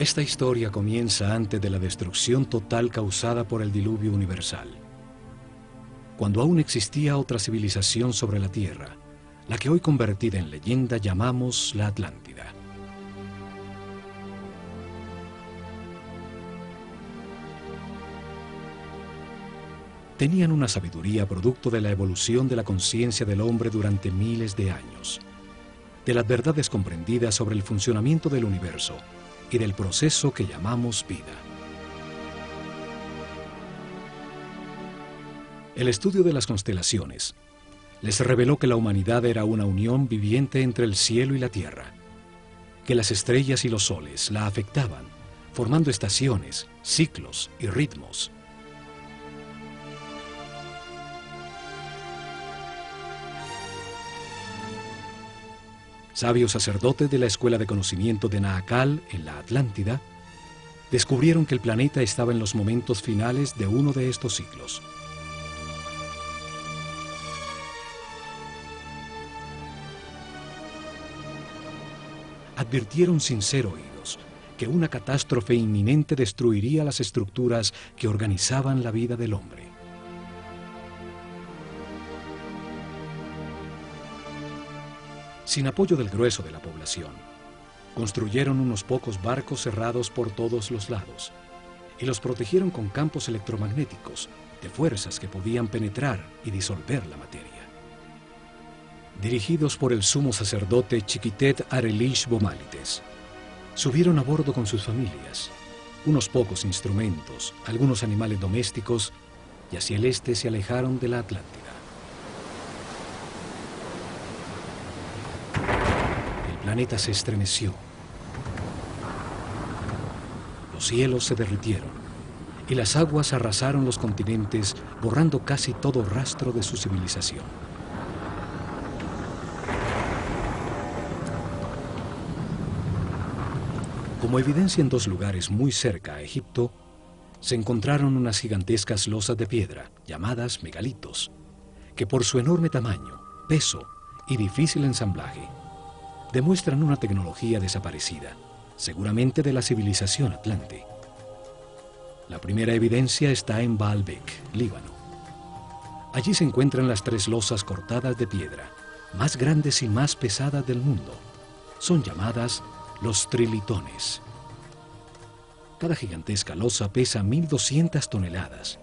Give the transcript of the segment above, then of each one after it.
Esta historia comienza antes de la destrucción total causada por el diluvio universal, cuando aún existía otra civilización sobre la Tierra, la que hoy convertida en leyenda llamamos la Atlántida. Tenían una sabiduría producto de la evolución de la conciencia del hombre durante miles de años, de las verdades comprendidas sobre el funcionamiento del universo y del proceso que llamamos vida. El estudio de las constelaciones les reveló que la humanidad era una unión viviente entre el cielo y la tierra, que las estrellas y los soles la afectaban, formando estaciones, ciclos y ritmos. Sabios sacerdotes de la Escuela de Conocimiento de Naakal, en la Atlántida, descubrieron que el planeta estaba en los momentos finales de uno de estos ciclos. Advirtieron sin ser oídos que una catástrofe inminente destruiría las estructuras que organizaban la vida del hombre. Sin apoyo del grueso de la población, construyeron unos pocos barcos cerrados por todos los lados y los protegieron con campos electromagnéticos de fuerzas que podían penetrar y disolver la materia. Dirigidos por el sumo sacerdote Chiquitet Arelish Bomalites, subieron a bordo con sus familias, unos pocos instrumentos, algunos animales domésticos, y hacia el este se alejaron de la Atlántida. El planeta se estremeció. Los cielos se derritieron y las aguas arrasaron los continentes, borrando casi todo rastro de su civilización. Como evidencia en dos lugares muy cerca a Egipto, se encontraron unas gigantescas losas de piedra, llamadas megalitos, que por su enorme tamaño, peso y difícil ensamblaje, demuestran una tecnología desaparecida, seguramente de la civilización atlante. La primera evidencia está en Baalbek, Líbano. Allí se encuentran las tres losas cortadas de piedra, más grandes y más pesadas del mundo. Son llamadas los trilitones. Cada gigantesca losa pesa 1.200 toneladas,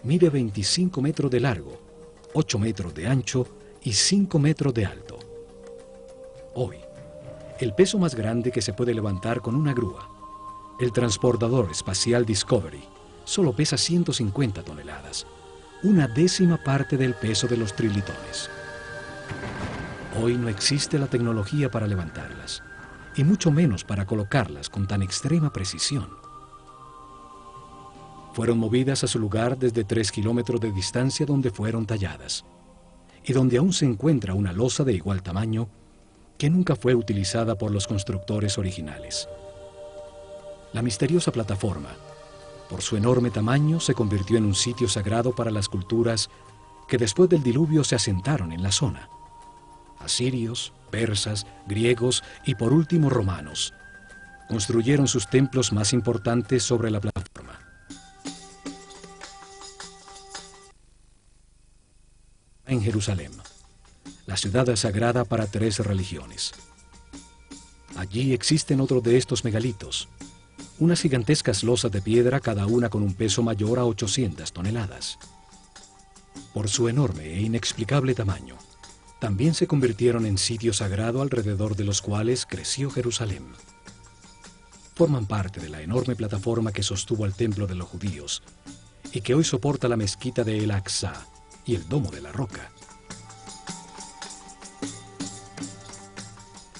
mide 25 metros de largo, 8 metros de ancho y 5 metros de alto. Hoy, el peso más grande que se puede levantar con una grúa, el transportador espacial Discovery, solo pesa 150 toneladas, una décima parte del peso de los trilitones. Hoy no existe la tecnología para levantarlas, y mucho menos para colocarlas con tan extrema precisión. Fueron movidas a su lugar desde 3 kilómetros de distancia donde fueron talladas, y donde aún se encuentra una losa de igual tamaño que nunca fue utilizada por los constructores originales. La misteriosa plataforma, por su enorme tamaño, se convirtió en un sitio sagrado para las culturas que después del diluvio se asentaron en la zona. Asirios, persas, griegos y por último romanos construyeron sus templos más importantes sobre la plataforma. En Jerusalén, la ciudad sagrada para 3 religiones. Allí existen otros de estos megalitos, unas gigantescas losas de piedra, cada una con un peso mayor a 800 toneladas. Por su enorme e inexplicable tamaño, también se convirtieron en sitio sagrado alrededor de los cuales creció Jerusalén. Forman parte de la enorme plataforma que sostuvo al templo de los judíos y que hoy soporta la mezquita de El Aqsa y el Domo de la Roca.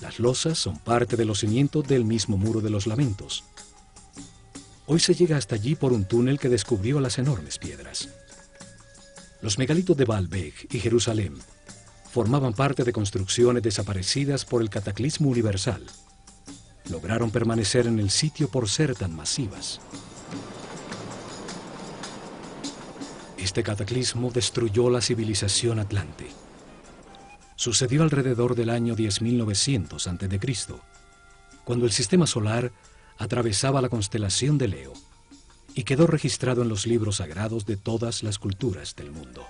Las losas son parte de los cimientos del mismo Muro de los Lamentos. Hoy se llega hasta allí por un túnel que descubrió las enormes piedras. Los megalitos de Baalbek y Jerusalén formaban parte de construcciones desaparecidas por el cataclismo universal. Lograron permanecer en el sitio por ser tan masivas. Este cataclismo destruyó la civilización atlante. Sucedió alrededor del año 10.900 a.C., cuando el sistema solar atravesaba la constelación de Leo y quedó registrado en los libros sagrados de todas las culturas del mundo.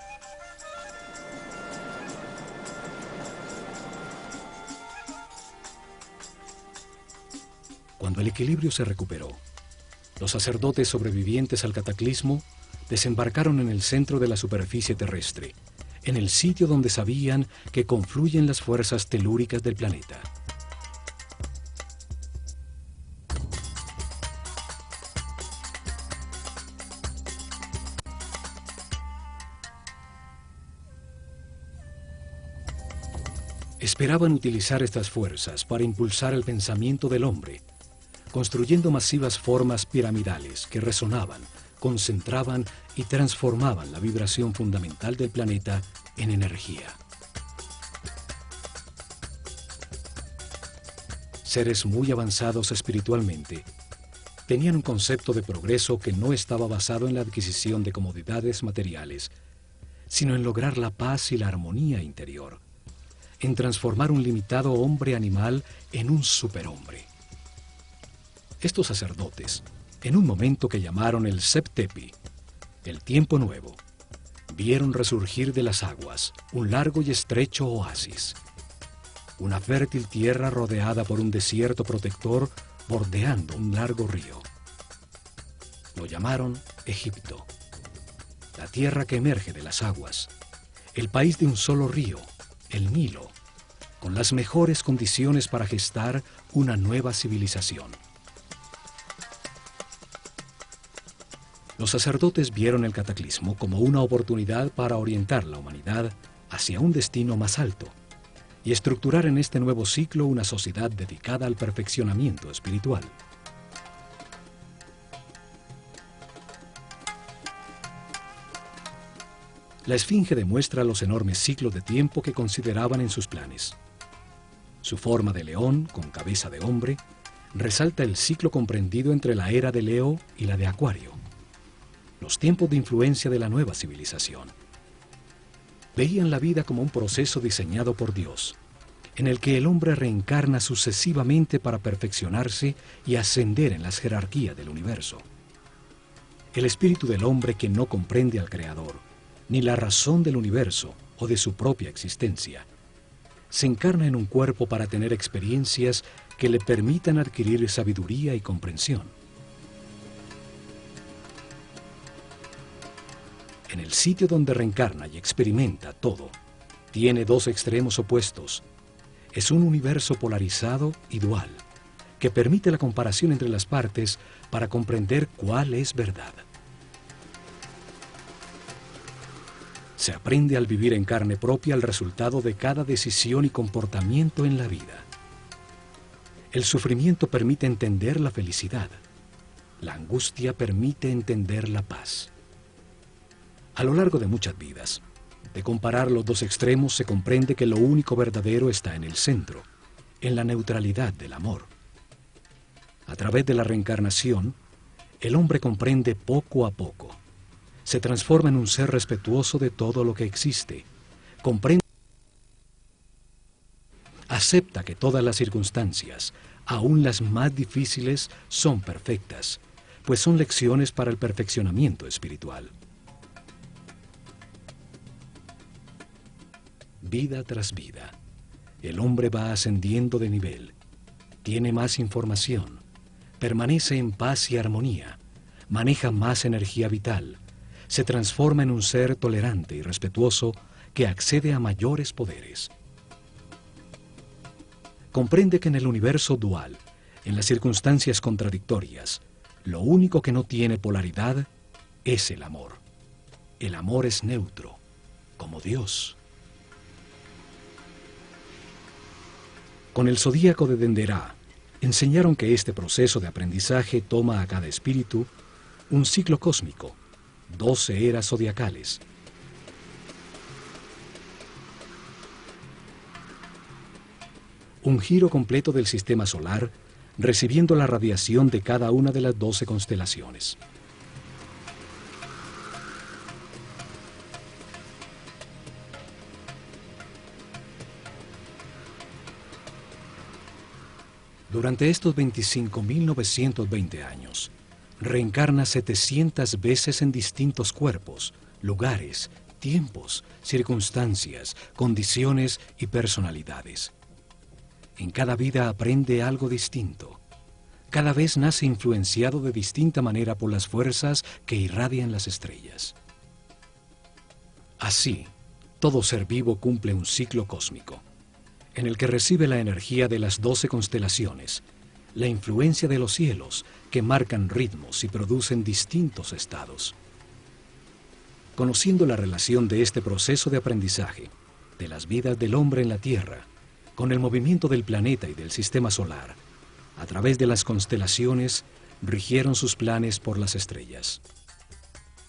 Cuando el equilibrio se recuperó, los sacerdotes sobrevivientes al cataclismo desembarcaron en el centro de la superficie terrestre, en el sitio donde sabían que confluyen las fuerzas telúricas del planeta. Esperaban utilizar estas fuerzas para impulsar el pensamiento del hombre, construyendo masivas formas piramidales que resonaban, concentraban y transformaban la vibración fundamental del planeta en energía. Seres muy avanzados espiritualmente tenían un concepto de progreso que no estaba basado en la adquisición de comodidades materiales, sino en lograr la paz y la armonía interior, en transformar un limitado hombre animal en un superhombre. Estos sacerdotes, en un momento que llamaron el Septepi, el tiempo nuevo, vieron resurgir de las aguas un largo y estrecho oasis, una fértil tierra rodeada por un desierto protector bordeando un largo río. Lo llamaron Egipto, la tierra que emerge de las aguas, el país de un solo río, el Nilo, con las mejores condiciones para gestar una nueva civilización. Los sacerdotes vieron el cataclismo como una oportunidad para orientar la humanidad hacia un destino más alto y estructurar en este nuevo ciclo una sociedad dedicada al perfeccionamiento espiritual. La esfinge demuestra los enormes ciclos de tiempo que consideraban en sus planes. Su forma de león, con cabeza de hombre, resalta el ciclo comprendido entre la era de Leo y la de Acuario, los tiempos de influencia de la nueva civilización. Veían la vida como un proceso diseñado por Dios, en el que el hombre reencarna sucesivamente para perfeccionarse y ascender en las jerarquías del universo. El espíritu del hombre que no comprende al Creador, ni la razón del universo o de su propia existencia, se encarna en un cuerpo para tener experiencias que le permitan adquirir sabiduría y comprensión. En el sitio donde reencarna y experimenta todo, tiene dos extremos opuestos. Es un universo polarizado y dual, que permite la comparación entre las partes para comprender cuál es verdad. Se aprende al vivir en carne propia el resultado de cada decisión y comportamiento en la vida. El sufrimiento permite entender la felicidad. La angustia permite entender la paz. A lo largo de muchas vidas, de comparar los dos extremos se comprende que lo único verdadero está en el centro, en la neutralidad del amor. A través de la reencarnación, el hombre comprende poco a poco. Se transforma en un ser respetuoso de todo lo que existe. Comprende, acepta que todas las circunstancias, aun las más difíciles, son perfectas, pues son lecciones para el perfeccionamiento espiritual. Vida tras vida, el hombre va ascendiendo de nivel, tiene más información, permanece en paz y armonía, maneja más energía vital, se transforma en un ser tolerante y respetuoso que accede a mayores poderes. Comprende que en el universo dual, en las circunstancias contradictorias, lo único que no tiene polaridad es el amor. El amor es neutro, como Dios. Con el zodíaco de Denderá, enseñaron que este proceso de aprendizaje toma a cada espíritu un ciclo cósmico, 12 eras zodiacales. Un giro completo del sistema solar, recibiendo la radiación de cada una de las 12 constelaciones. Durante estos 25.920 años, reencarna 700 veces en distintos cuerpos, lugares, tiempos, circunstancias, condiciones y personalidades. En cada vida aprende algo distinto. Cada vez nace influenciado de distinta manera por las fuerzas que irradian las estrellas. Así, todo ser vivo cumple un ciclo cósmico, en el que recibe la energía de las 12 constelaciones, la influencia de los cielos que marcan ritmos y producen distintos estados. Conociendo la relación de este proceso de aprendizaje, de las vidas del hombre en la Tierra, con el movimiento del planeta y del sistema solar, a través de las constelaciones, rigieron sus planes por las estrellas.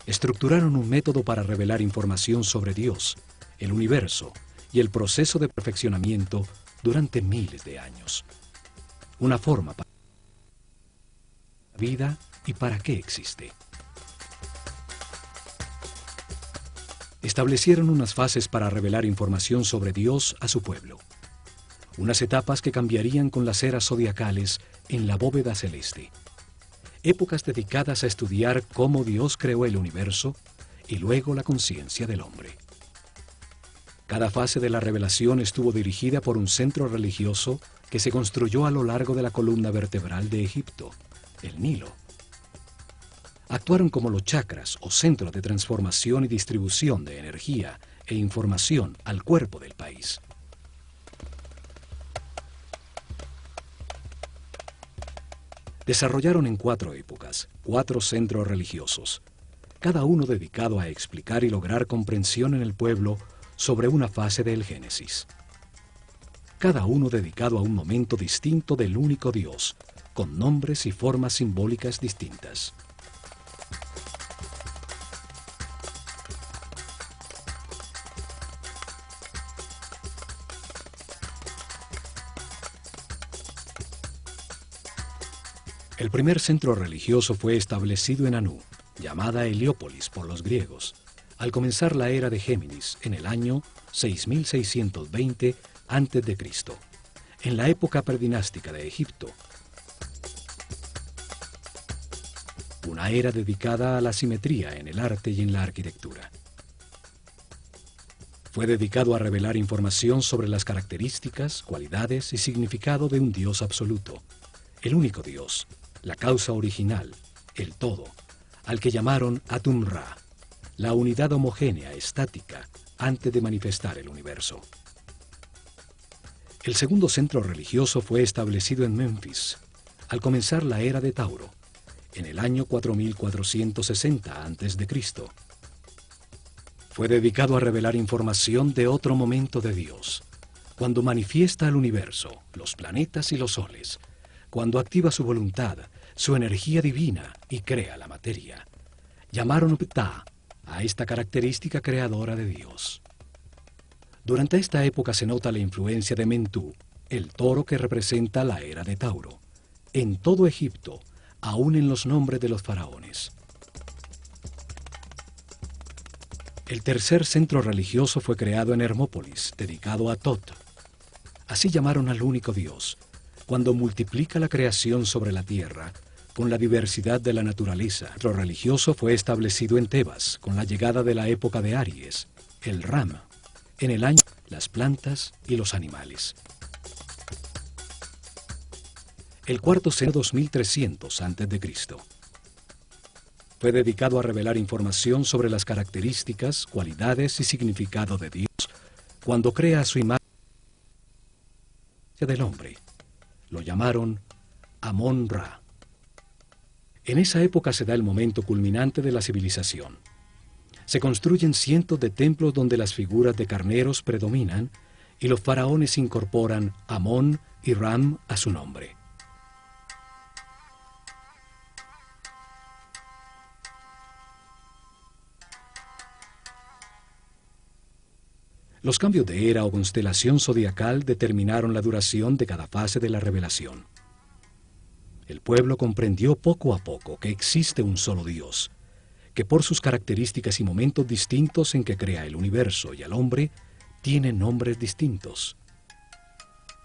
Estructuraron un método para revelar información sobre Dios, el universo y el proceso de perfeccionamiento durante miles de años. Una forma para la vida y para qué existe. Establecieron unas fases para revelar información sobre Dios a su pueblo. Unas etapas que cambiarían con las eras zodiacales en la bóveda celeste. Épocas dedicadas a estudiar cómo Dios creó el universo y luego la conciencia del hombre. Cada fase de la revelación estuvo dirigida por un centro religioso que se construyó a lo largo de la columna vertebral de Egipto, el Nilo. Actuaron como los chakras o centros de transformación y distribución de energía e información al cuerpo del país. Desarrollaron en 4 épocas, 4 centros religiosos, cada uno dedicado a explicar y lograr comprensión en el pueblo sobre una fase del Génesis. Cada uno dedicado a un momento distinto del único Dios, con nombres y formas simbólicas distintas. El primer centro religioso fue establecido en Anu, llamada Heliópolis por los griegos, al comenzar la era de Géminis en el año 6620 a.C., en la época predinástica de Egipto. Una era dedicada a la simetría en el arte y en la arquitectura. Fue dedicado a revelar información sobre las características, cualidades y significado de un Dios absoluto, el único Dios, la causa original, el todo, al que llamaron Atum-Ra, la unidad homogénea, estática, antes de manifestar el universo. El segundo centro religioso fue establecido en Memphis, al comenzar la era de Tauro, en el año 4460 a.C. Fue dedicado a revelar información de otro momento de Dios, cuando manifiesta el universo, los planetas y los soles, cuando activa su voluntad, su energía divina y crea la materia. Llamaron Ptah a esta característica creadora de Dios. Durante esta época se nota la influencia de Mentú, el toro que representa la era de Tauro, en todo Egipto, aún en los nombres de los faraones. El tercer centro religioso fue creado en Hermópolis, dedicado a Tot. Así llamaron al único Dios, cuando multiplica la creación sobre la tierra, con la diversidad de la naturaleza. El centro religioso fue establecido en Tebas, con la llegada de la época de Aries, el Ram, en el año las plantas y los animales. El cuarto centro 2300 a.C. Fue dedicado a revelar información sobre las características, cualidades y significado de Dios cuando crea a su imagen del hombre. Lo llamaron Amón-Ra. En esa época se da el momento culminante de la civilización. Se construyen cientos de templos donde las figuras de carneros predominan y los faraones incorporan Amón y Ram a su nombre. Los cambios de era o constelación zodiacal determinaron la duración de cada fase de la revelación. El pueblo comprendió poco a poco que existe un solo Dios, que por sus características y momentos distintos en que crea el universo y al hombre, tiene nombres distintos.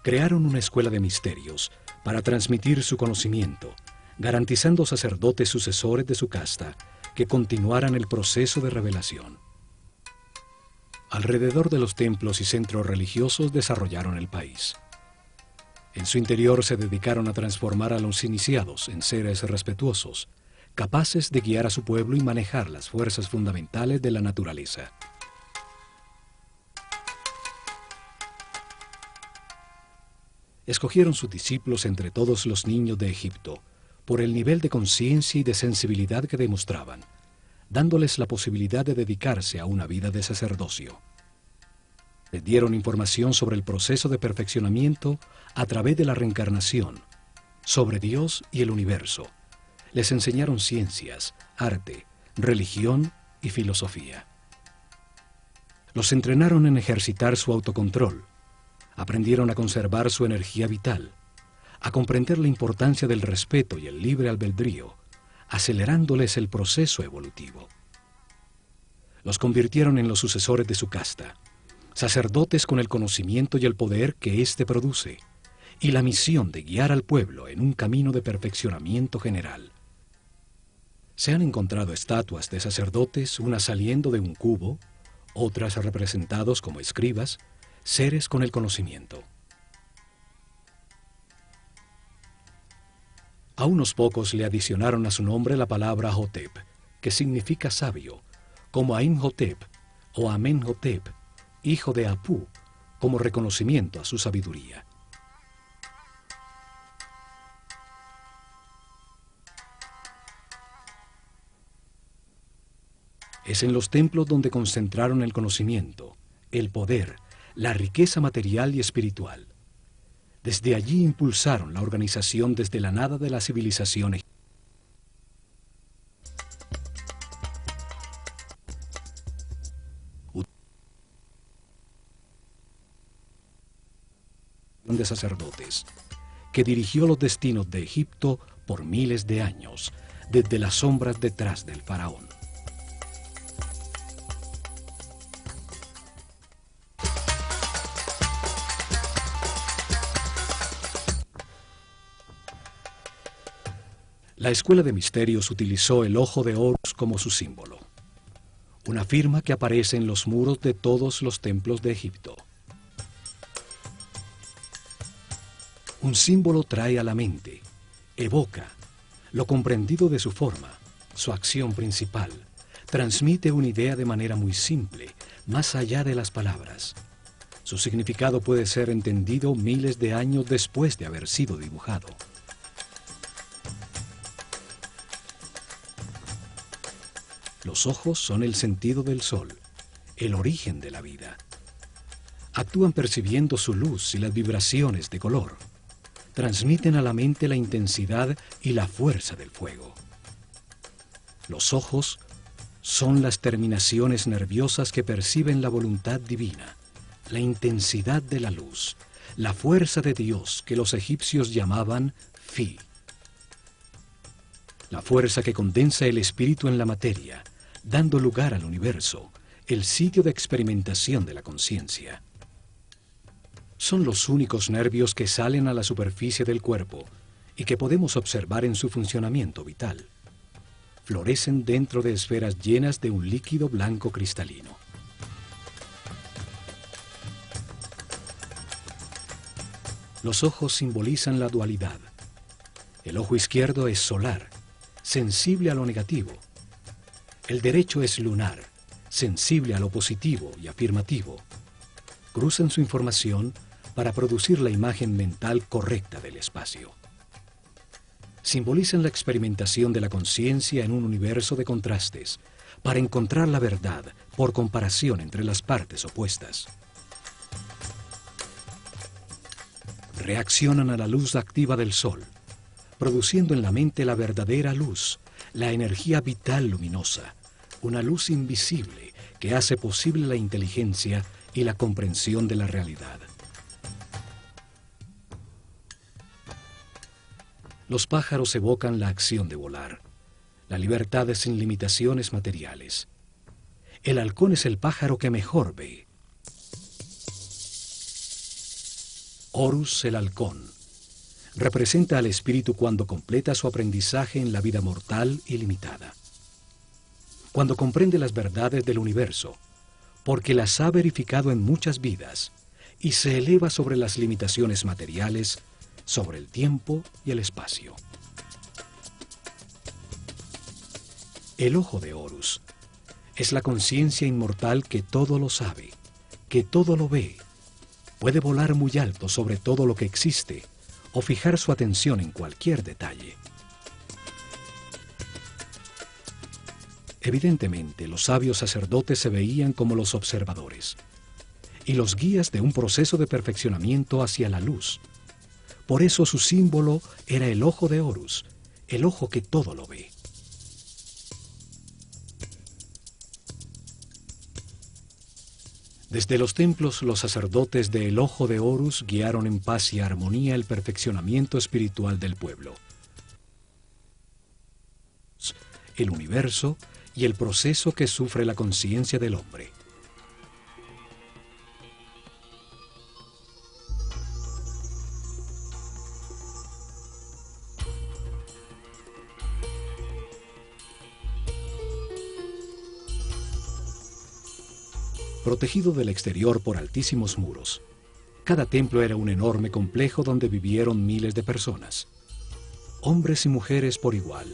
Crearon una escuela de misterios, para transmitir su conocimiento, garantizando sacerdotes sucesores de su casta que continuaran el proceso de revelación. Alrededor de los templos y centros religiosos desarrollaron el país. En su interior se dedicaron a transformar a los iniciados en seres respetuosos, capaces de guiar a su pueblo y manejar las fuerzas fundamentales de la naturaleza. Escogieron sus discípulos entre todos los niños de Egipto por el nivel de conciencia y de sensibilidad que demostraban, dándoles la posibilidad de dedicarse a una vida de sacerdocio. Les dieron información sobre el proceso de perfeccionamiento a través de la reencarnación, sobre Dios y el universo. Les enseñaron ciencias, arte, religión y filosofía. Los entrenaron en ejercitar su autocontrol. Aprendieron a conservar su energía vital, a comprender la importancia del respeto y el libre albedrío, acelerándoles el proceso evolutivo. Los convirtieron en los sucesores de su casta, sacerdotes con el conocimiento y el poder que éste produce, y la misión de guiar al pueblo en un camino de perfeccionamiento general. Se han encontrado estatuas de sacerdotes, unas saliendo de un cubo, otras representados como escribas, seres con el conocimiento. A unos pocos le adicionaron a su nombre la palabra Hotep, que significa sabio, como a Imhotep o Amenhotep, hijo de Apú, como reconocimiento a su sabiduría. Es en los templos donde concentraron el conocimiento, el poder, la riqueza material y espiritual. Desde allí impulsaron la organización desde la nada de la civilización egipcia. De sacerdotes, que dirigió los destinos de Egipto por miles de años, desde las sombras detrás del faraón. La Escuela de Misterios utilizó el ojo de Horus como su símbolo, una firma que aparece en los muros de todos los templos de Egipto. Un símbolo trae a la mente, evoca, lo comprendido de su forma, su acción principal, transmite una idea de manera muy simple, más allá de las palabras. Su significado puede ser entendido miles de años después de haber sido dibujado. Los ojos son el sentido del sol, el origen de la vida. Actúan percibiendo su luz y las vibraciones de color. Transmiten a la mente la intensidad y la fuerza del fuego. Los ojos son las terminaciones nerviosas que perciben la voluntad divina, la intensidad de la luz, la fuerza de Dios que los egipcios llamaban Fi. La fuerza que condensa el espíritu en la materia, dando lugar al universo, el sitio de experimentación de la conciencia. Son los únicos nervios que salen a la superficie del cuerpo y que podemos observar en su funcionamiento vital. Florecen dentro de esferas llenas de un líquido blanco cristalino. Los ojos simbolizan la dualidad. El ojo izquierdo es solar, sensible a lo negativo. El derecho es lunar, sensible a lo positivo y afirmativo. Cruzan su información para producir la imagen mental correcta del espacio. Simbolizan la experimentación de la conciencia en un universo de contrastes, para encontrar la verdad por comparación entre las partes opuestas. Reaccionan a la luz activa del sol, produciendo en la mente la verdadera luz, la energía vital luminosa, una luz invisible que hace posible la inteligencia y la comprensión de la realidad. Los pájaros evocan la acción de volar, la libertad sin limitaciones materiales. El halcón es el pájaro que mejor ve. Horus el halcón representa al espíritu cuando completa su aprendizaje en la vida mortal y limitada. Cuando comprende las verdades del universo, porque las ha verificado en muchas vidas, y se eleva sobre las limitaciones materiales, sobre el tiempo y el espacio. El ojo de Horus es la conciencia inmortal que todo lo sabe, que todo lo ve, puede volar muy alto sobre todo lo que existe o fijar su atención en cualquier detalle. Evidentemente, los sabios sacerdotes se veían como los observadores y los guías de un proceso de perfeccionamiento hacia la luz. Por eso su símbolo era el ojo de Horus, el ojo que todo lo ve. Desde los templos, los sacerdotes del ojo de Horus guiaron en paz y armonía el perfeccionamiento espiritual del pueblo, el universo y el proceso que sufre la conciencia del hombre. Protegido del exterior por altísimos muros, cada templo era un enorme complejo donde vivieron miles de personas, hombres y mujeres por igual,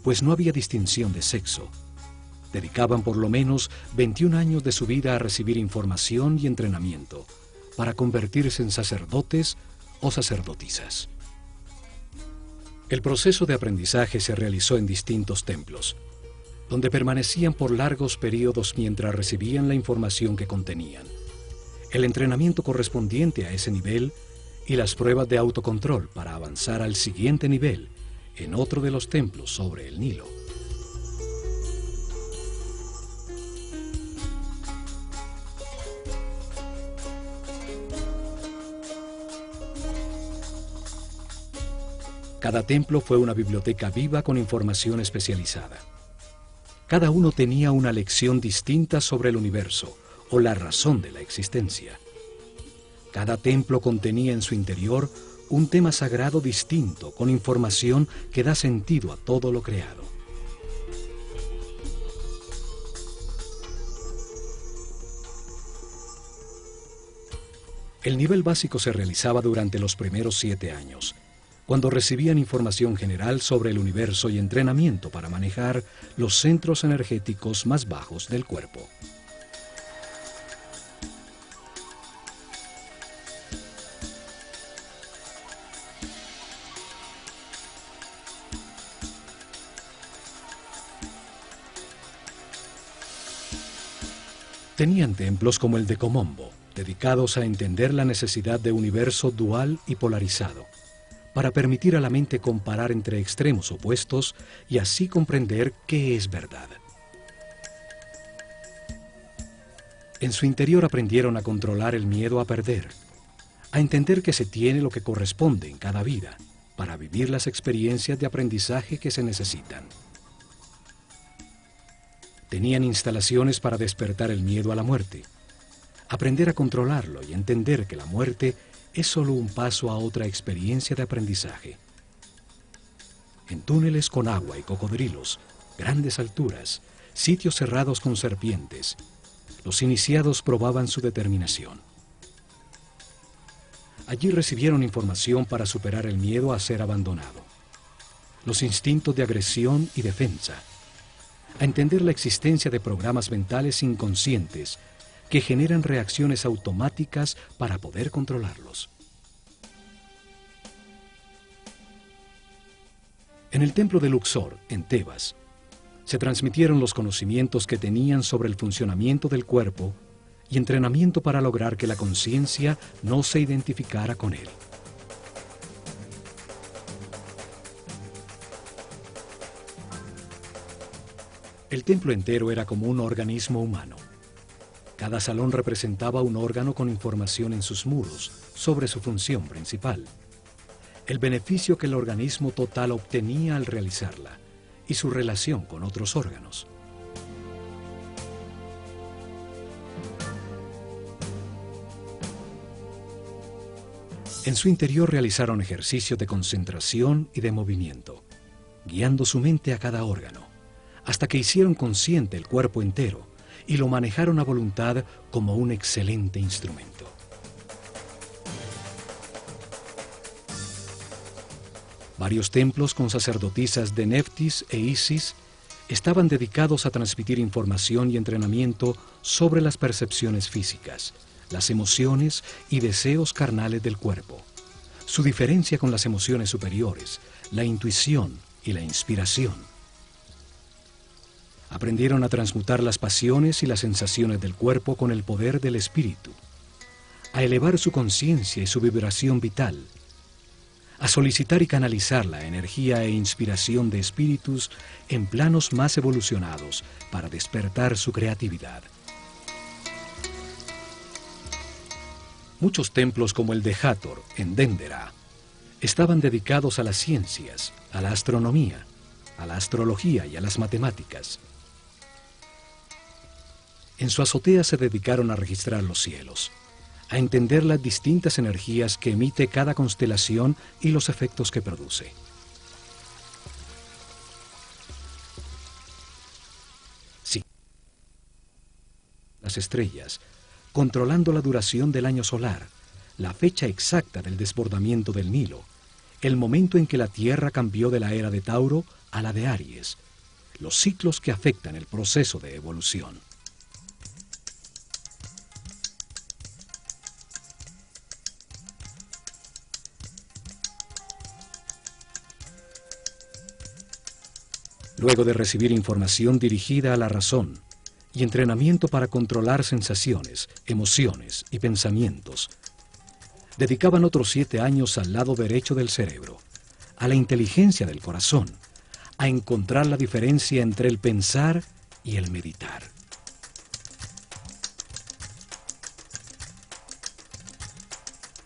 pues no había distinción de sexo. Dedicaban por lo menos 21 años de su vida a recibir información y entrenamiento para convertirse en sacerdotes o sacerdotisas. El proceso de aprendizaje se realizó en distintos templos, donde permanecían por largos periodos mientras recibían la información que contenían, el entrenamiento correspondiente a ese nivel y las pruebas de autocontrol para avanzar al siguiente nivel en otro de los templos sobre el Nilo. Cada templo fue una biblioteca viva con información especializada. Cada uno tenía una lección distinta sobre el universo o la razón de la existencia. Cada templo contenía en su interior un tema sagrado distinto con información que da sentido a todo lo creado. El nivel básico se realizaba durante los primeros 7 años, cuando recibían información general sobre el universo y entrenamiento para manejar los centros energéticos más bajos del cuerpo. Tenían templos como el de Komombo, dedicados a entender la necesidad de un universo dual y polarizado, para permitir a la mente comparar entre extremos opuestos y así comprender qué es verdad. En su interior aprendieron a controlar el miedo a perder, a entender que se tiene lo que corresponde en cada vida, para vivir las experiencias de aprendizaje que se necesitan. Tenían instalaciones para despertar el miedo a la muerte, aprender a controlarlo y entender que la muerte es solo un paso a otra experiencia de aprendizaje. En túneles con agua y cocodrilos, grandes alturas, sitios cerrados con serpientes, los iniciados probaban su determinación. Allí recibieron información para superar el miedo a ser abandonado, los instintos de agresión y defensa, a entender la existencia de programas mentales inconscientes que generan reacciones automáticas para poder controlarlos. En el templo de Luxor, en Tebas, se transmitieron los conocimientos que tenían sobre el funcionamiento del cuerpo y entrenamiento para lograr que la conciencia no se identificara con él. El templo entero era como un organismo humano. Cada salón representaba un órgano con información en sus muros sobre su función principal, el beneficio que el organismo total obtenía al realizarla y su relación con otros órganos. En su interior realizaron ejercicios de concentración y de movimiento, guiando su mente a cada órgano, hasta que hicieron consciente el cuerpo entero y lo manejaron a voluntad como un excelente instrumento. Varios templos con sacerdotisas de Neftis e Isis estaban dedicados a transmitir información y entrenamiento sobre las percepciones físicas, las emociones y deseos carnales del cuerpo, su diferencia con las emociones superiores, la intuición y la inspiración. Aprendieron a transmutar las pasiones y las sensaciones del cuerpo con el poder del espíritu, a elevar su conciencia y su vibración vital, a solicitar y canalizar la energía e inspiración de espíritus en planos más evolucionados para despertar su creatividad. Muchos templos como el de Hathor, en Dendera, estaban dedicados a las ciencias, a la astronomía, a la astrología y a las matemáticas. En su azotea se dedicaron a registrar los cielos, a entender las distintas energías que emite cada constelación y los efectos que produce. Sí, las estrellas, controlando la duración del año solar, la fecha exacta del desbordamiento del Nilo, el momento en que la Tierra cambió de la era de Tauro a la de Aries, los ciclos que afectan el proceso de evolución. Luego de recibir información dirigida a la razón y entrenamiento para controlar sensaciones, emociones y pensamientos, dedicaban otros 7 años al lado derecho del cerebro, a la inteligencia del corazón, a encontrar la diferencia entre el pensar y el meditar.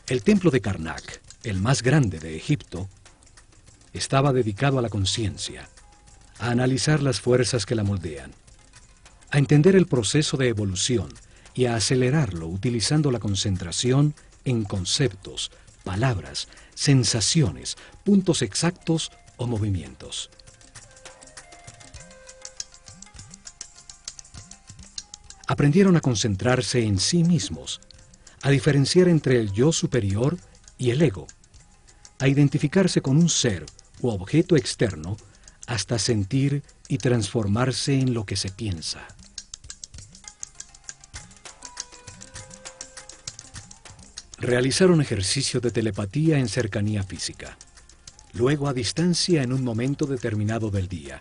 El templo de Karnak, el más grande de Egipto, estaba dedicado a la conciencia, a analizar las fuerzas que la moldean, a entender el proceso de evolución y a acelerarlo utilizando la concentración en conceptos, palabras, sensaciones, puntos exactos o movimientos. Aprendieron a concentrarse en sí mismos, a diferenciar entre el yo superior y el ego, a identificarse con un ser u objeto externo hasta sentir y transformarse en lo que se piensa. Realizaron ejercicio de telepatía en cercanía física, luego a distancia en un momento determinado del día,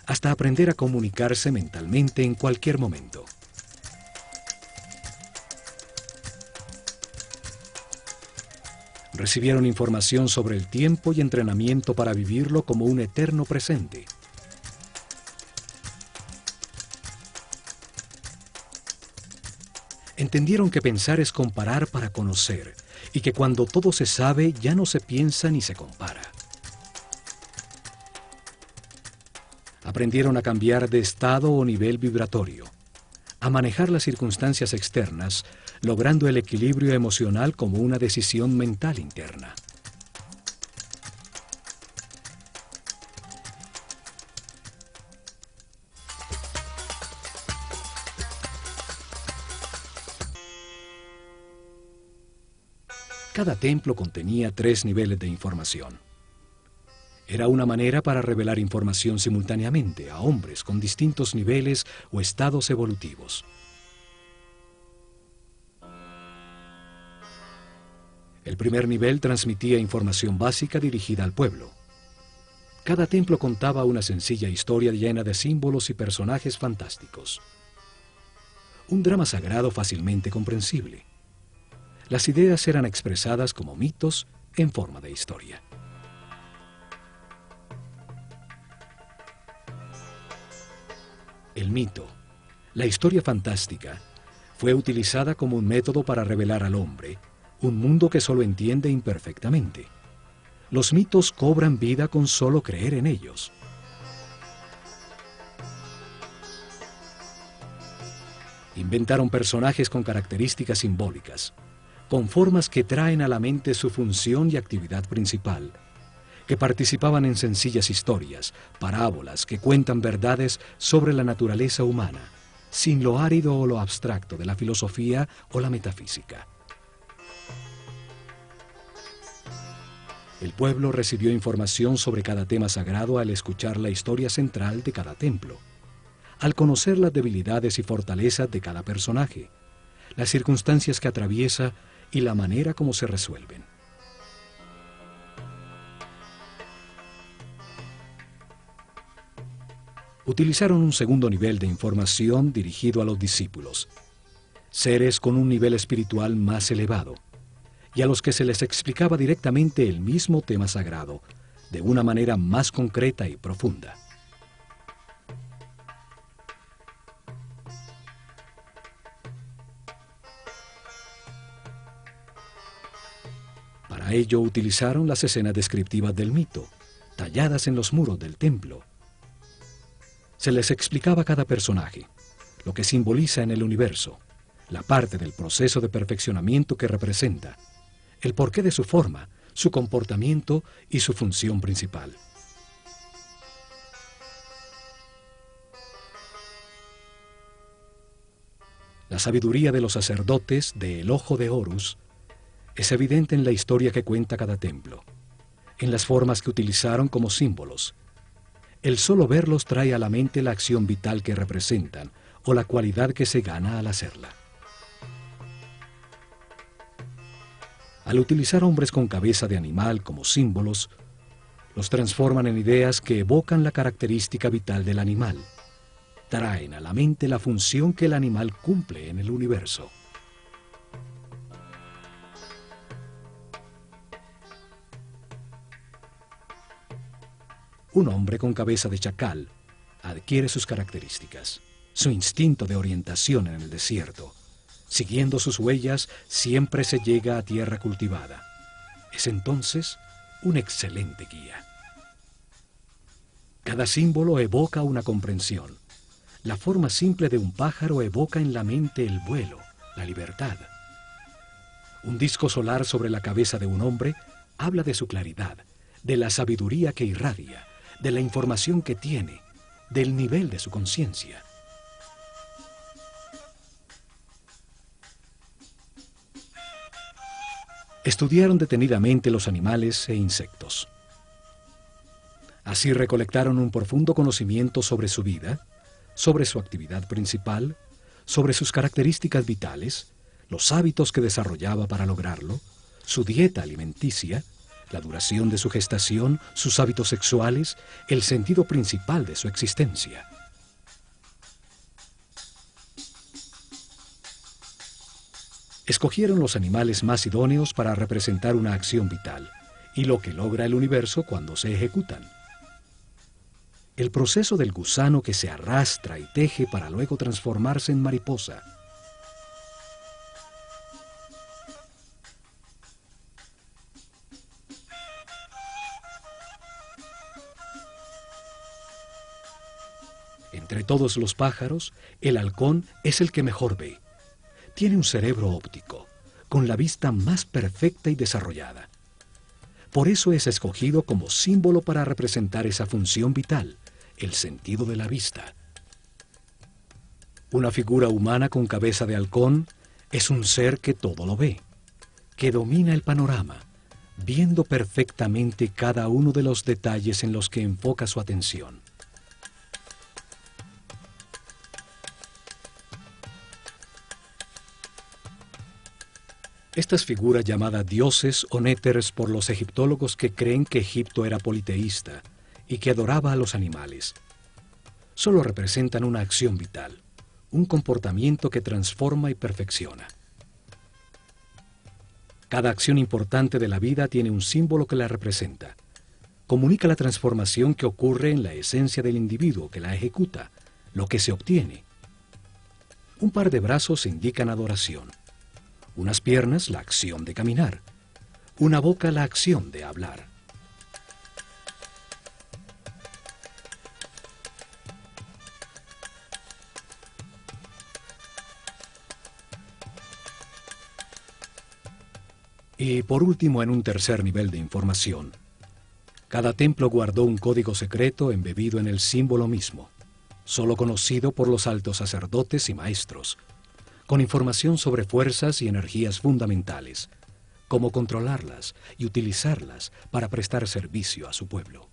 hasta aprender a comunicarse mentalmente en cualquier momento. Recibieron información sobre el tiempo y entrenamiento para vivirlo como un eterno presente. Entendieron que pensar es comparar para conocer, y que cuando todo se sabe ya no se piensa ni se compara. Aprendieron a cambiar de estado o nivel vibratorio, a manejar las circunstancias externas, logrando el equilibrio emocional como una decisión mental interna. Cada templo contenía 3 niveles de información. Era una manera para revelar información simultáneamente a hombres con distintos niveles o estados evolutivos. El primer nivel transmitía información básica dirigida al pueblo. Cada templo contaba una sencilla historia llena de símbolos y personajes fantásticos. Un drama sagrado fácilmente comprensible. Las ideas eran expresadas como mitos en forma de historia. El mito, la historia fantástica, fue utilizada como un método para revelar al hombre un mundo que solo entiende imperfectamente. Los mitos cobran vida con solo creer en ellos. Inventaron personajes con características simbólicas, con formas que traen a la mente su función y actividad principal, que participaban en sencillas historias, parábolas que cuentan verdades sobre la naturaleza humana, sin lo árido o lo abstracto de la filosofía o la metafísica. El pueblo recibió información sobre cada tema sagrado al escuchar la historia central de cada templo, al conocer las debilidades y fortalezas de cada personaje, las circunstancias que atraviesa y la manera como se resuelven. Utilizaron un segundo nivel de información dirigido a los discípulos, seres con un nivel espiritual más elevado, y a los que se les explicaba directamente el mismo tema sagrado, de una manera más concreta y profunda. Para ello utilizaron las escenas descriptivas del mito, talladas en los muros del templo. Se les explicaba cada personaje, lo que simboliza en el universo, la parte del proceso de perfeccionamiento que representa, el porqué de su forma, su comportamiento y su función principal. La sabiduría de los sacerdotes de El Ojo de Horus es evidente en la historia que cuenta cada templo, en las formas que utilizaron como símbolos. El solo verlos trae a la mente la acción vital que representan o la cualidad que se gana al hacerla. Al utilizar hombres con cabeza de animal como símbolos, los transforman en ideas que evocan la característica vital del animal. Traen a la mente la función que el animal cumple en el universo. Un hombre con cabeza de chacal adquiere sus características, su instinto de orientación en el desierto. Siguiendo sus huellas, siempre se llega a tierra cultivada. Es entonces un excelente guía. Cada símbolo evoca una comprensión. La forma simple de un pájaro evoca en la mente el vuelo, la libertad. Un disco solar sobre la cabeza de un hombre habla de su claridad, de la sabiduría que irradia, de la información que tiene, del nivel de su conciencia. Estudiaron detenidamente los animales e insectos. Así recolectaron un profundo conocimiento sobre su vida, sobre su actividad principal, sobre sus características vitales, los hábitos que desarrollaba para lograrlo, su dieta alimenticia, la duración de su gestación, sus hábitos sexuales, el sentido principal de su existencia. Escogieron los animales más idóneos para representar una acción vital y lo que logra el universo cuando se ejecutan. El proceso del gusano que se arrastra y teje para luego transformarse en mariposa. Entre todos los pájaros, el halcón es el que mejor ve. Tiene un cerebro óptico, con la vista más perfecta y desarrollada. Por eso es escogido como símbolo para representar esa función vital, el sentido de la vista. Una figura humana con cabeza de halcón es un ser que todo lo ve, que domina el panorama, viendo perfectamente cada uno de los detalles en los que enfoca su atención. Estas figuras llamadas dioses o néteres por los egiptólogos que creen que Egipto era politeísta y que adoraba a los animales, solo representan una acción vital, un comportamiento que transforma y perfecciona. Cada acción importante de la vida tiene un símbolo que la representa. Comunica la transformación que ocurre en la esencia del individuo que la ejecuta, lo que se obtiene. Un par de brazos indican adoración. Unas piernas, la acción de caminar. Una boca, la acción de hablar. Y por último, en un tercer nivel de información, cada templo guardó un código secreto embebido en el símbolo mismo, solo conocido por los altos sacerdotes y maestros, con información sobre fuerzas y energías fundamentales, cómo controlarlas y utilizarlas para prestar servicio a su pueblo.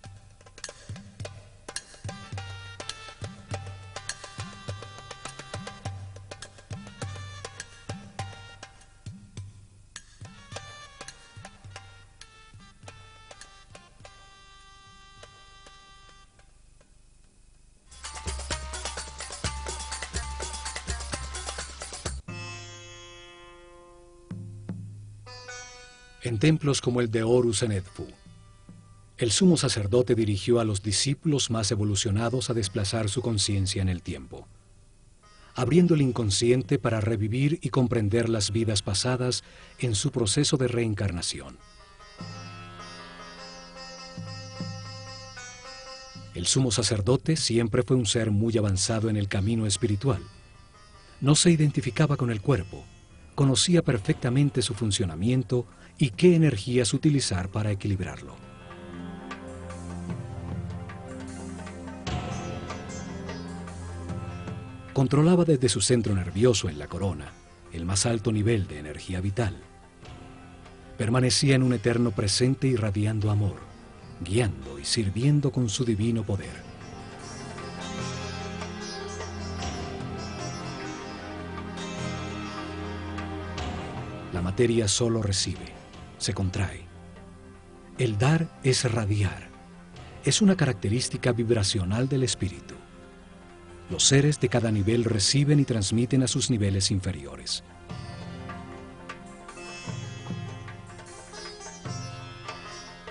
En templos como el de Horus en Edfu, el sumo sacerdote dirigió a los discípulos más evolucionados a desplazar su conciencia en el tiempo, abriendo el inconsciente para revivir y comprender las vidas pasadas en su proceso de reencarnación. El sumo sacerdote siempre fue un ser muy avanzado en el camino espiritual. No se identificaba con el cuerpo, conocía perfectamente su funcionamiento y qué energías utilizar para equilibrarlo. Controlaba desde su centro nervioso en la corona el más alto nivel de energía vital. Permanecía en un eterno presente irradiando amor, guiando y sirviendo con su divino poder. La materia solo recibe, se contrae. El dar es radiar. Es una característica vibracional del espíritu. Los seres de cada nivel reciben y transmiten a sus niveles inferiores.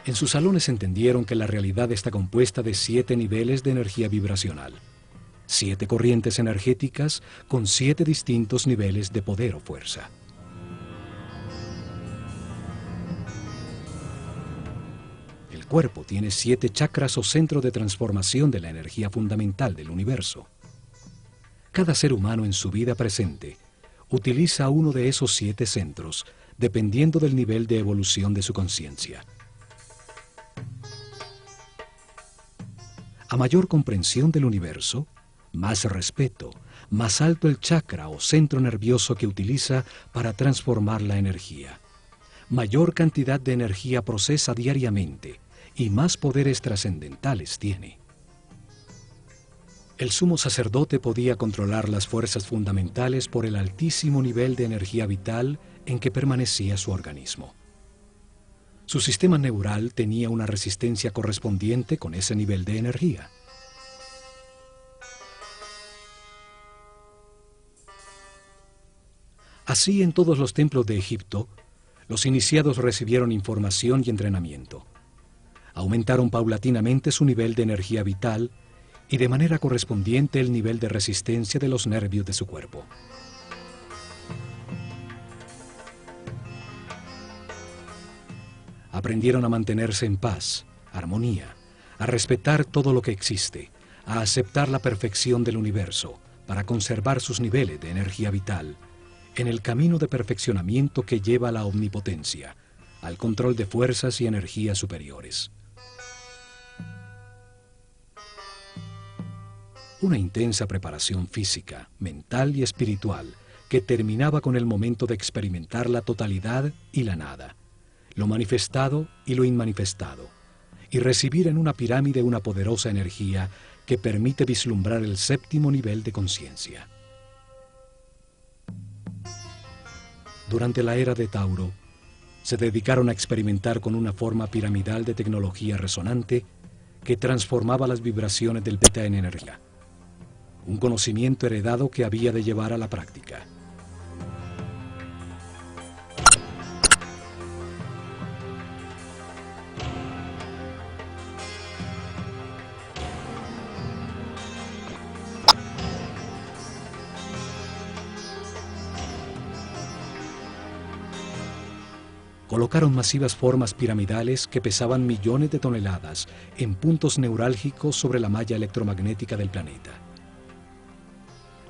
En sus salones entendieron que la realidad está compuesta de 7 niveles de energía vibracional, 7 corrientes energéticas con 7 distintos niveles de poder o fuerza. El cuerpo tiene 7 chakras o centros de transformación de la energía fundamental del universo. Cada ser humano en su vida presente utiliza uno de esos 7 centros dependiendo del nivel de evolución de su conciencia. A mayor comprensión del universo, más respeto, más alto el chakra o centro nervioso que utiliza para transformar la energía. Mayor cantidad de energía procesa diariamente y más poderes trascendentales tiene. El sumo sacerdote podía controlar las fuerzas fundamentales por el altísimo nivel de energía vital en que permanecía su organismo. Su sistema neural tenía una resistencia correspondiente con ese nivel de energía. Así, en todos los templos de Egipto, los iniciados recibieron información y entrenamiento. Aumentaron paulatinamente su nivel de energía vital y de manera correspondiente el nivel de resistencia de los nervios de su cuerpo. Aprendieron a mantenerse en paz, armonía, a respetar todo lo que existe, a aceptar la perfección del universo para conservar sus niveles de energía vital en el camino de perfeccionamiento que lleva a la omnipotencia, al control de fuerzas y energías superiores. Una intensa preparación física, mental y espiritual que terminaba con el momento de experimentar la totalidad y la nada, lo manifestado y lo inmanifestado, y recibir en una pirámide una poderosa energía que permite vislumbrar el 7º nivel de conciencia. Durante la era de Tauro, se dedicaron a experimentar con una forma piramidal de tecnología resonante que transformaba las vibraciones del beta en energía, un conocimiento heredado que había de llevar a la práctica. Colocaron masivas formas piramidales que pesaban millones de toneladas en puntos neurálgicos sobre la malla electromagnética del planeta.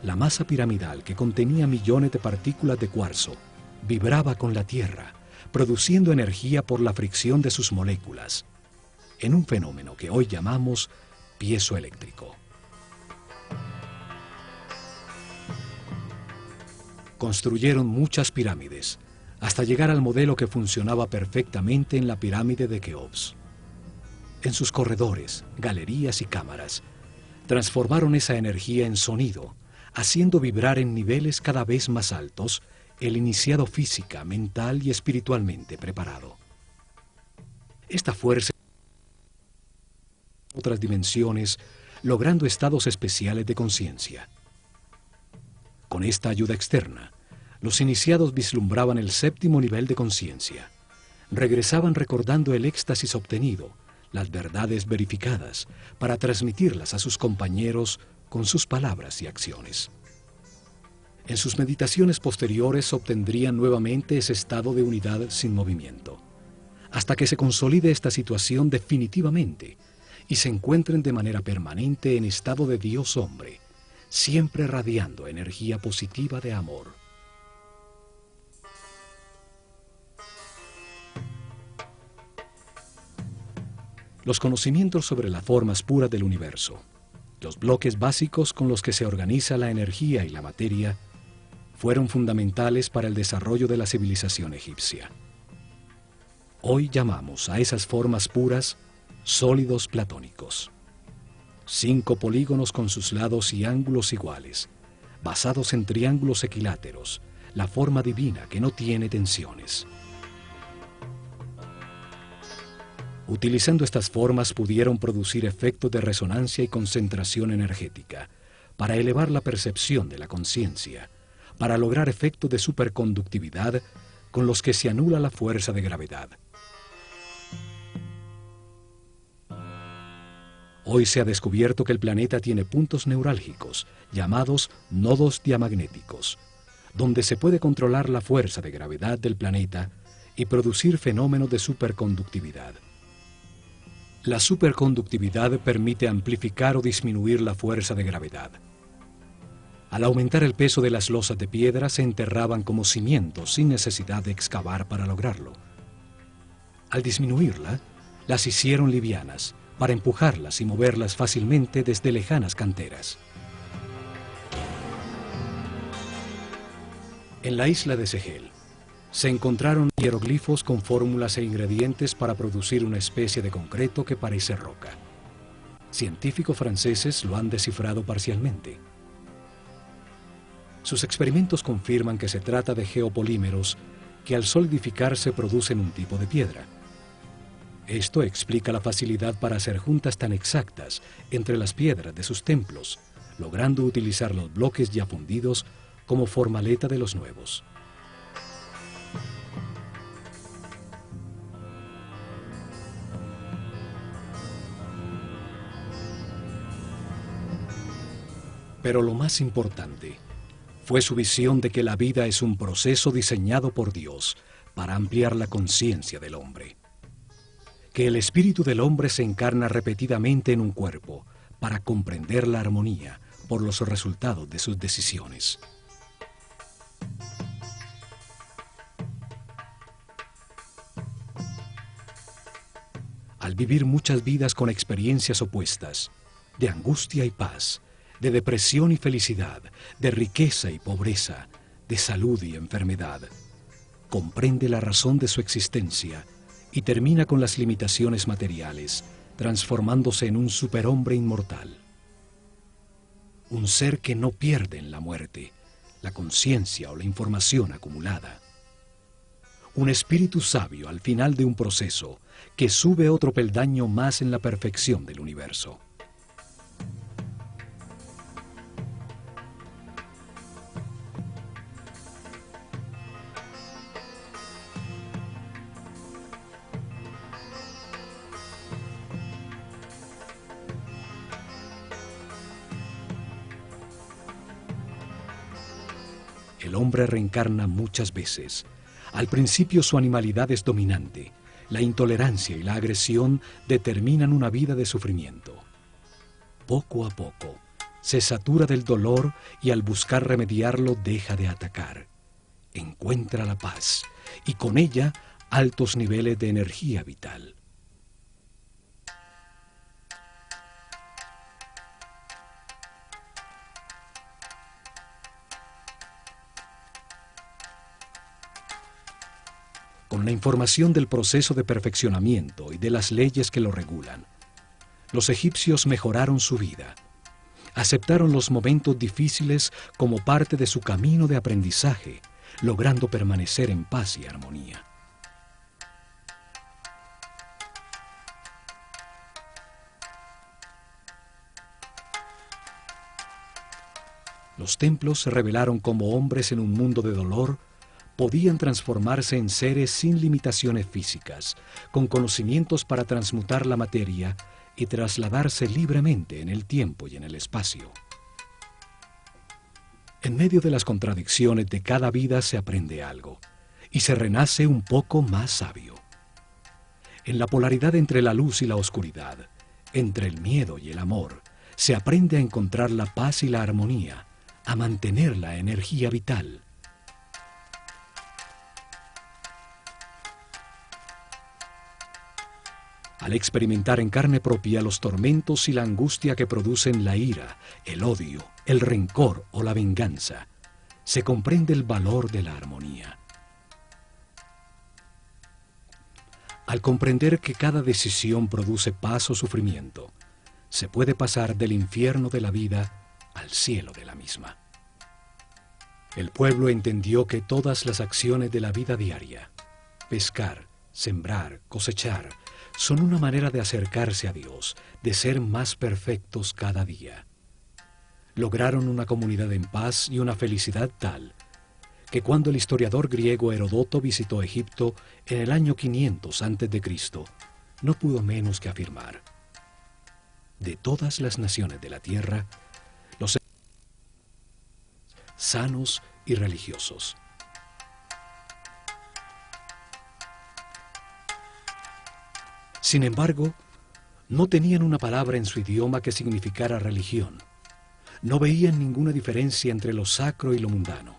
La masa piramidal, que contenía millones de partículas de cuarzo, vibraba con la Tierra, produciendo energía por la fricción de sus moléculas, en un fenómeno que hoy llamamos piezoeléctrico. Construyeron muchas pirámides, hasta llegar al modelo que funcionaba perfectamente en la pirámide de Keops. En sus corredores, galerías y cámaras, transformaron esa energía en sonido, haciendo vibrar en niveles cada vez más altos el iniciado física, mental y espiritualmente preparado. Esta fuerza en otras dimensiones, logrando estados especiales de conciencia. Con esta ayuda externa, los iniciados vislumbraban el séptimo nivel de conciencia. Regresaban recordando el éxtasis obtenido, las verdades verificadas, para transmitirlas a sus compañeros con sus palabras y acciones. En sus meditaciones posteriores obtendrían nuevamente ese estado de unidad sin movimiento, hasta que se consolide esta situación definitivamente y se encuentren de manera permanente en estado de Dios-hombre, siempre radiando energía positiva de amor. Los conocimientos sobre las formas puras del universo, los bloques básicos con los que se organiza la energía y la materia, fueron fundamentales para el desarrollo de la civilización egipcia. Hoy llamamos a esas formas puras sólidos platónicos. 5 polígonos con sus lados y ángulos iguales, basados en triángulos equiláteros, la forma divina que no tiene tensiones. Utilizando estas formas pudieron producir efectos de resonancia y concentración energética para elevar la percepción de la conciencia, para lograr efectos de superconductividad con los que se anula la fuerza de gravedad. Hoy se ha descubierto que el planeta tiene puntos neurálgicos, llamados nodos diamagnéticos, donde se puede controlar la fuerza de gravedad del planeta y producir fenómenos de superconductividad. La superconductividad permite amplificar o disminuir la fuerza de gravedad. Al aumentar el peso de las losas de piedra, se enterraban como cimientos sin necesidad de excavar para lograrlo. Al disminuirla, las hicieron livianas, para empujarlas y moverlas fácilmente desde lejanas canteras. En la isla de Segel, se encontraron hieroglifos con fórmulas e ingredientes para producir una especie de concreto que parece roca. Científicos franceses lo han descifrado parcialmente. Sus experimentos confirman que se trata de geopolímeros que al solidificarse producen un tipo de piedra. Esto explica la facilidad para hacer juntas tan exactas entre las piedras de sus templos, logrando utilizar los bloques ya fundidos como formaleta de los nuevos. Pero lo más importante fue su visión de que la vida es un proceso diseñado por Dios para ampliar la conciencia del hombre. Que el espíritu del hombre se encarna repetidamente en un cuerpo para comprender la armonía por los resultados de sus decisiones. Al vivir muchas vidas con experiencias opuestas, de angustia y paz, de depresión y felicidad, de riqueza y pobreza, de salud y enfermedad, comprende la razón de su existencia y termina con las limitaciones materiales, transformándose en un superhombre inmortal. Un ser que no pierde en la muerte la conciencia o la información acumulada. Un espíritu sabio al final de un proceso que sube otro peldaño más en la perfección del universo. El hombre reencarna muchas veces. Al principio su animalidad es dominante. La intolerancia y la agresión determinan una vida de sufrimiento. Poco a poco, se satura del dolor y al buscar remediarlo deja de atacar. Encuentra la paz y con ella altos niveles de energía vital. Con la información del proceso de perfeccionamiento y de las leyes que lo regulan, los egipcios mejoraron su vida. Aceptaron los momentos difíciles como parte de su camino de aprendizaje, logrando permanecer en paz y armonía. Los templos se revelaron como hombres en un mundo de dolor. Podían transformarse en seres sin limitaciones físicas, con conocimientos para transmutar la materia y trasladarse libremente en el tiempo y en el espacio. En medio de las contradicciones de cada vida se aprende algo, y se renace un poco más sabio. En la polaridad entre la luz y la oscuridad, entre el miedo y el amor, se aprende a encontrar la paz y la armonía, a mantener la energía vital. Al experimentar en carne propia los tormentos y la angustia que producen la ira, el odio, el rencor o la venganza, se comprende el valor de la armonía. Al comprender que cada decisión produce paz o sufrimiento, se puede pasar del infierno de la vida al cielo de la misma. El pueblo entendió que todas las acciones de la vida diaria, pescar, sembrar, cosechar, son una manera de acercarse a Dios, de ser más perfectos cada día. Lograron una comunidad en paz y una felicidad tal, que cuando el historiador griego Heródoto visitó Egipto en el año 500 a.C., no pudo menos que afirmar: de todas las naciones de la tierra, los sanos y religiosos. Sin embargo, no tenían una palabra en su idioma que significara religión. No veían ninguna diferencia entre lo sacro y lo mundano.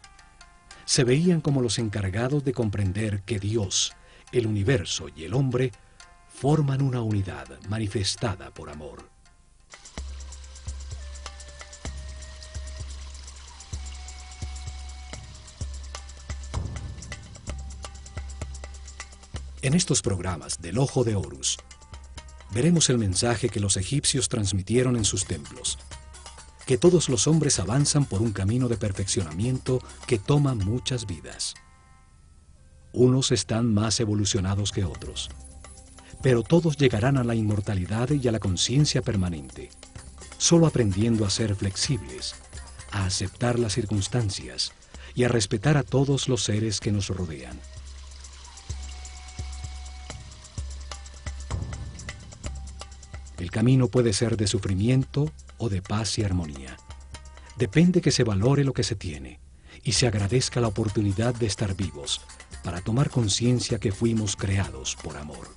Se veían como los encargados de comprender que Dios, el universo y el hombre forman una unidad manifestada por amor. En estos programas del Ojo de Horus, veremos el mensaje que los egipcios transmitieron en sus templos, que todos los hombres avanzan por un camino de perfeccionamiento que toma muchas vidas. Unos están más evolucionados que otros, pero todos llegarán a la inmortalidad y a la conciencia permanente, solo aprendiendo a ser flexibles, a aceptar las circunstancias y a respetar a todos los seres que nos rodean. El camino puede ser de sufrimiento o de paz y armonía. Depende que se valore lo que se tiene y se agradezca la oportunidad de estar vivos para tomar conciencia que fuimos creados por amor.